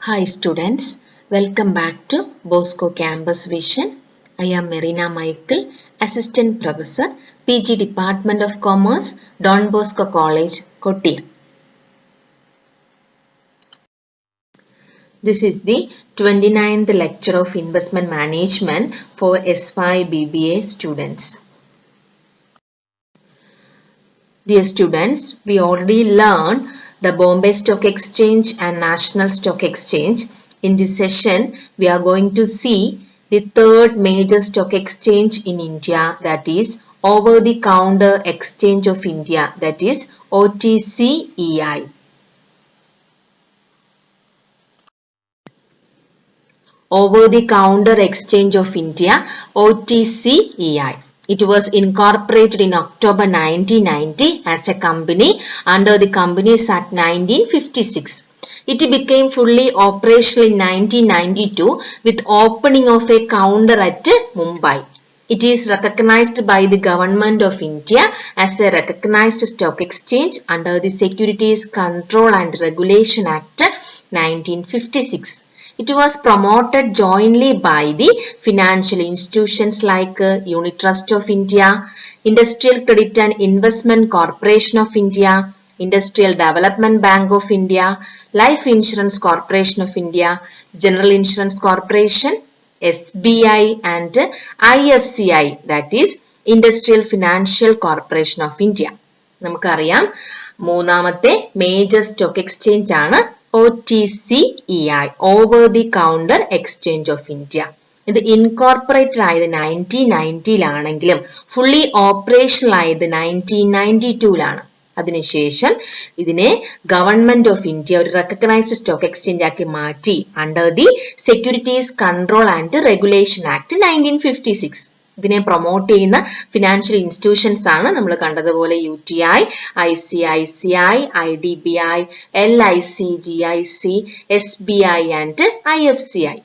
Hi students, welcome back to Bosco Campus Vision. I am Marina Michael, Assistant Professor, PG Department of Commerce, Don Bosco College, Kottayam. This is the 29th lecture of Investment Management for SY BBA students. Dear students, we already learned the Bombay Stock Exchange and National Stock Exchange. In this session, we are going to see the third major stock exchange in India, that is Over-the-Counter Exchange of India, that is OTCEI. Over-the-Counter Exchange of India, OTCEI. It was incorporated in October 1990 as a company under the Companies Act 1956. It became fully operational in 1992 with opening of a counter at Mumbai. It is recognized by the Government of India as a recognized stock exchange under the Securities Control and Regulation Act 1956. It was promoted jointly by the financial institutions like Unit Trust of India, Industrial Credit and Investment Corporation of India, Industrial Development Bank of India, Life Insurance Corporation of India, General Insurance Corporation, SBI and IFCI, that is Industrial Financial Corporation of India. നമുക്കറിയാം മൂന്നാമത്തെ major stock exchange ആണ് OTCEI, Over the Counter Exchange of India. ഇത് incorporated ആയത് 1990-ലാണെങ്കിലും fully operational ആയത് 1992-ലാണ്. അതിനുശേഷം ഇതിനെ government of India ഒരു recognised stock exchange ആക്കി മാറ്റി under the securities control and regulation act 1956. ഇതിനെ പ്രൊമോട്ട് ചെയ്യുന്ന ഫിനാൻഷ്യൽ ഇൻസ്റ്റിറ്റ്യൂഷൻസ് ആണ് നമ്മൾ കണ്ടതുപോലെ UTI, ICICI, IDBI, LIC, GIC, SBI and IFCI.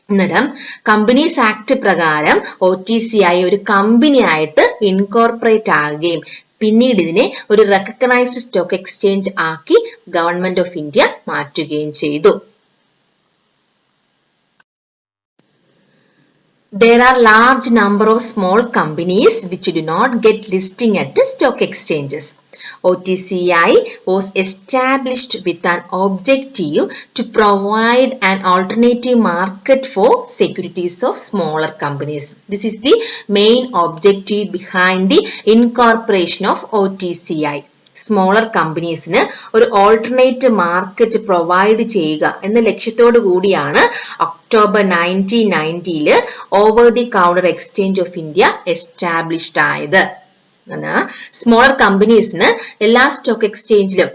അന്നേരം കമ്പനീസ് ആക്ട് പ്രകാരം OTCI ഒരു കമ്പനി ആയിട്ട് ഇൻകോർപ്പറേറ്റ് ആകുകയും പിന്നീട് ഇതിനെ ഒരു റെക്കഗ്നൈസ്ഡ് സ്റ്റോക്ക് എക്സ്ചേഞ്ച് ആക്കി ഗവൺമെന്റ് ഓഫ് ഇന്ത്യ മാറ്റുകയും ചെയ്തു. There are large number of small companies which do not get listing at stock exchanges. OTCEI was established with an objective to provide an alternative market for securities of smaller companies. This is the main objective behind the incorporation of OTCEI. Smaller കമ്പനീസിന് ഒരു alternate market provide ചെയ്യുക എന്ന ലക്ഷ്യത്തോടു കൂടിയാണ് October 1990 over the counter exchange of India established ആയത്. Smaller കമ്പനീസിന് എല്ലാ stock എക്സ്ചേഞ്ചിലും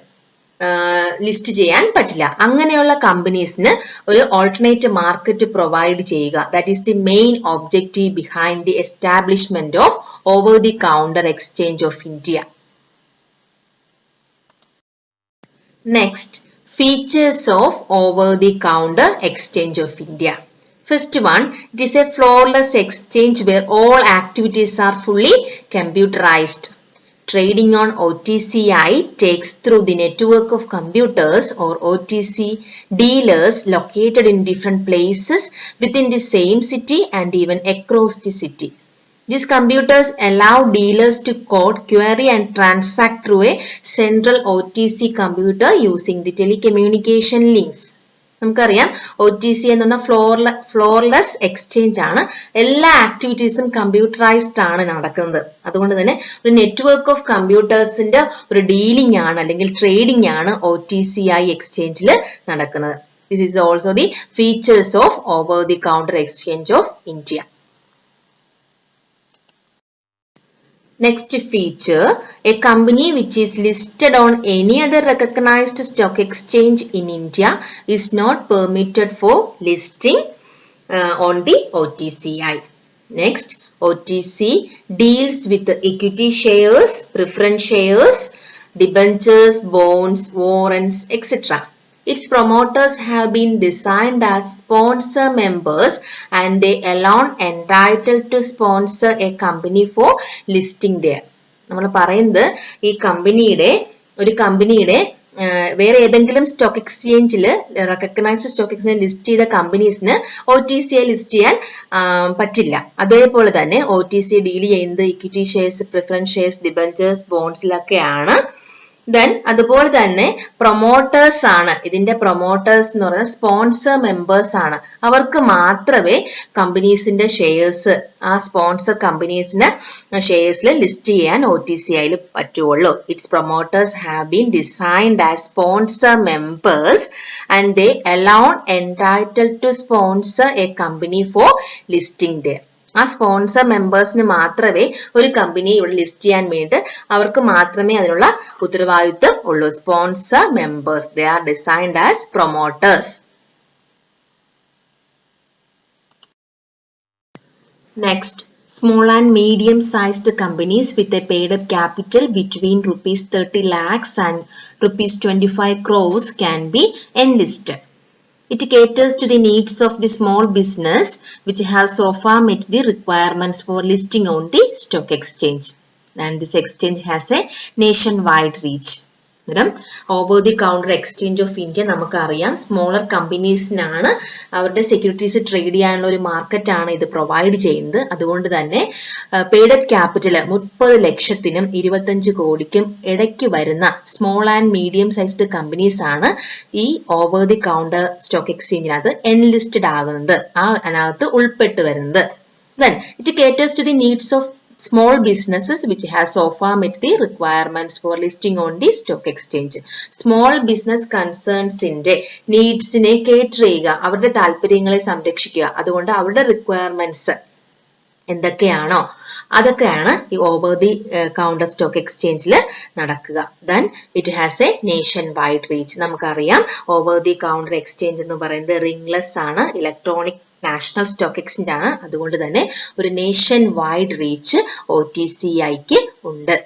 ലിസ്റ്റ് ചെയ്യാൻ പറ്റില്ല. അങ്ങനെയുള്ള കമ്പനീസിന് ഒരു ഓൾട്ടർനേറ്റ് മാർക്കറ്റ് പ്രൊവൈഡ് ചെയ്യുക, that is the main objective behind the establishment of over the counter exchange of India. Next, features of over-the-counter exchange of India. First one, it is a floorless exchange where all activities are fully computerized. Trading on OTCEI takes through the network of computers or OTC dealers located in different places within the same city and even across the city. These computers allow dealers to quote, query and transact through a central OTC computer using the telecommunication links. നമുക്കറിയാം OTC എന്ന് പറഞ്ഞാൽ ഫ്ലോർലെസ് exchange ആണ്. എല്ലാ ആക്ടിവിറ്റീസും computerised ആണ് നടക്കുന്നത്. അതുകൊണ്ട് തന്നെ ഒരു നെറ്റ്വർക്ക് ഓഫ് കമ്പ്യൂട്ടേഴ്സിന്റെ ഒരു ഡീലിംഗ് ആണ് അല്ലെങ്കിൽ ട്രേഡിംഗ് ആണ് OTCEI എക്സ്ചേഞ്ചിൽ നടക്കുന്നത്. This is also the features of over the counter exchange of India. Next feature, a company which is listed on any other recognized stock exchange in India is not permitted for listing on the OTCEI. Next, OTC deals with equity shares, preference shares, debentures, bonds, warrants, etc. Its promoters have been designed as sponsor members and they alone entitled to sponsor a company for listing there. നമ്മൾ പറയുന്നത് ഈ ഒരു കമ്പനിയുടെ വേറെ ഏതെങ്കിലും stock എക്സ്ചേഞ്ചിൽ recognised stock exchange list ചെയ്ത കമ്പനീസിന് OTC list ചെയ്യാൻ പറ്റില്ല. അതേപോലെ തന്നെ OTC ഡീൽ ചെയ്യുന്നത് equity shares, preference shares, debentures, ബോണ്ട്സിലൊക്കെയാണ്. ദെൻ അതുപോലെ തന്നെ പ്രൊമോട്ടേഴ്സ് ആണ്. ഇതിന്റെ പ്രൊമോട്ടേഴ്സ് എന്ന് പറയുന്നത് സ്പോൺസർ മെമ്പേഴ്സ് ആണ്. അവർക്ക് മാത്രമേ കമ്പനീസിന്റെ ഷെയർസ്, ആ സ്പോൺസർ കമ്പനീസിന് ഷെയർസിൽ ലിസ്റ്റ് ചെയ്യാൻ OTC പറ്റുള്ളൂ. It's promoters have been designed as sponsor members and they alone entitled to sponsor a company for listing there. ആ സ്പോൺസർ മെമ്പേഴ്സിന് മാത്രമേ ഒരു കമ്പനി ഇവിടെ ലിസ്റ്റ് ചെയ്യാൻ വേണ്ടി അവർക്ക് മാത്രമേ അതിനുള്ള ഉത്തരവാദിത്വം ഉള്ളൂ. Sponsor members, they are designed as promoters. Next, small and medium sized companies with a paid up capital between rupees 30 lakhs and rupees 25 crores can be enlisted. It caters to the needs of the small business which have so far met the requirements for listing on the stock exchange. And this exchange has a nationwide reach. Over the counter exchange of India നമുക്കറിയാം smaller കമ്പനീസിനാണ് അവരുടെ securities trade ചെയ്യാനുള്ള ഒരു മാർക്കറ്റാണ് ഇത് provide ചെയ്യുന്നത്. അതുകൊണ്ട് തന്നെ paid up capital 30 ലക്ഷത്തിനും 25 കോടിക്കും ഇടയ്ക്ക് വരുന്ന small and medium sized companies ആണ് ഈ over the counter stock എക്സ്ചേഞ്ചിനകത്ത് enlisted ആകുന്നത്, അതിനകത്ത് ഉൾപ്പെട്ട് വരുന്നത്. Then it caters to the needs of small businesses which have so far met the requirements for listing on the stock exchange. Small business concerns-ന്റെ നീഡ്സിനെ cater ചെയ്യുക, അവരുടെ താല്പര്യങ്ങളെ സംരക്ഷിക്കുക. അതുകൊണ്ട് അവരുടെ റിക്വയർമെന്റ്സ് എന്തൊക്കെയാണോ അതൊക്കെയാണ് ഈ ഓവർ ദി കൗണ്ടർ സ്റ്റോക്ക് എക്സ്ചേഞ്ചിൽ നടക്കുക. Then it has A nation wide reach. നമുക്കറിയാം ഓവർ ദി കൗണ്ടർ എക്സ്ചേഞ്ച് എന്ന് പറയുന്നത് റിംഗ്ലെസ് ആണ്, ഇലക്ട്രോണിക് നാഷണൽ സ്റ്റോക്ക് എക്സ്ചേഞ്ച് ആണ്. അതുകൊണ്ട് തന്നെ ഒരു നേഷൻ വൈഡ് റീച്ച് OTCIക്ക് ഉണ്ട്.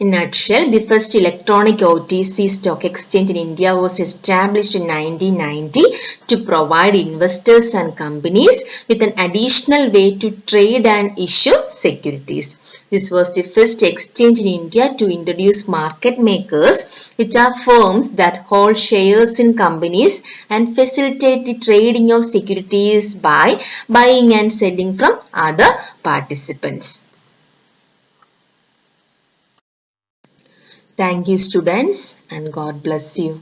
In a nutshell, the first electronic OTC stock exchange in India was established in 1990 to provide investors and companies with an additional way to trade and issue securities. This was the first exchange in India to introduce market makers, which are firms that hold shares in companies and facilitate the trading of securities by buying and selling from other participants. Thank you, students, and God bless you.